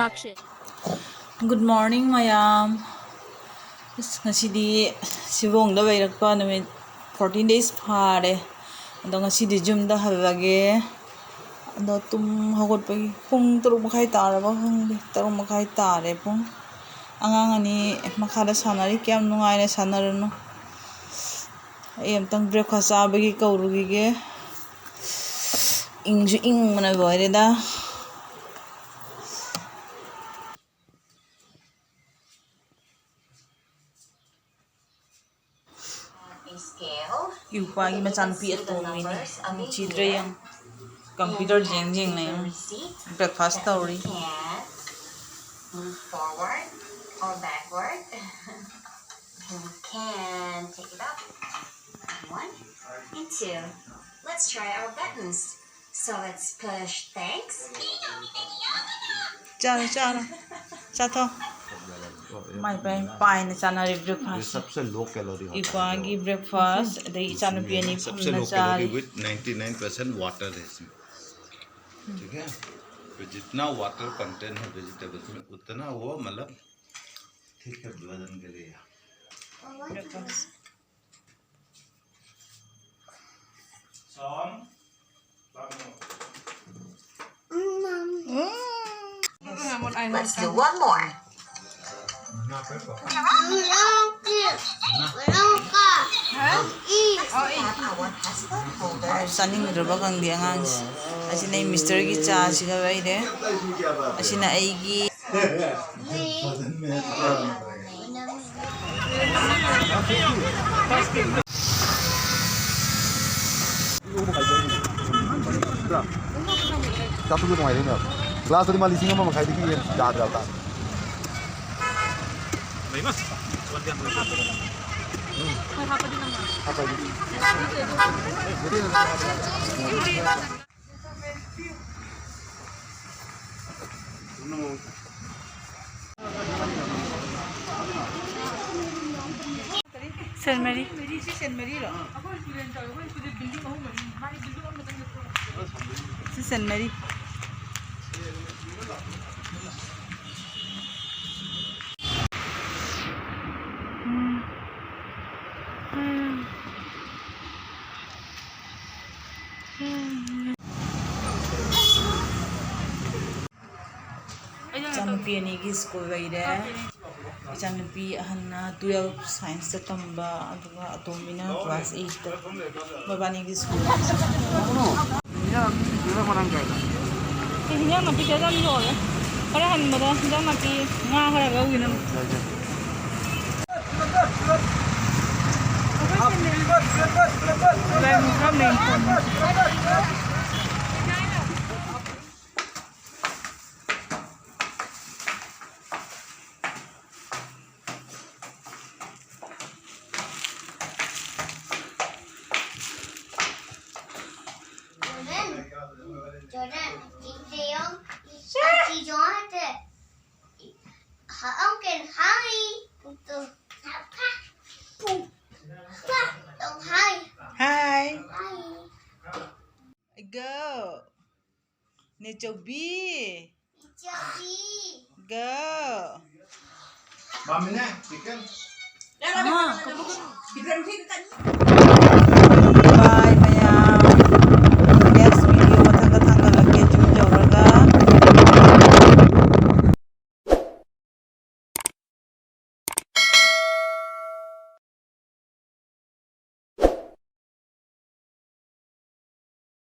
production. Good morning, mayam. Ngasidi Shillong da bayrakpa numit 14 days phare. Ado ngasidi jumda halage. Ado tum hagotpagi pung 3:30 taraba hangde 3:30 tare pung. Angang ani makhada sanari kyam nungaina sanarano. Ay amtang breakfast abagi kaurugi ge. Ingju ing mana boire da. Ipagi macampi atomi ni chidre yang computer jeng na yung breakfast tauri. Move forward or backward. You can take it up. 1 and 2. Let's try our buttons. So let's push thanks. Chara chato mai pai na chana breakfast सबसे low calorie होता है ipagi breakfast dai chana piani सबसे low calorie with 99% water है इसमें ठीक है तो जितना वाटर कंटेंट है वेजिटेबल्स में उतना वो मतलब ठीक है वजन के लिए Let's do one more. saning roba kang di angang asina ay mister gi cha siga bai de asina ay gi Satu tu mai ni. Kelas tu mali singa mama khai dikhi yaad rata. Baik mas. Apa ini? Saint Mary Saint Mary Champi ani gi school gaire Champi ahanna 12 science ta tamba aduga atomina class 8 ta babani gi school Hinga mati ka jam yo le. Para han mo da jam mati nga hara ga wi nam. Jordan, Shillong, chị Jordan, ông kêu hai, từ tháp tháp, phù, tháp, đồng hai, Hi hai. go Nechobi Jadi, go मामी ने chicken Aha.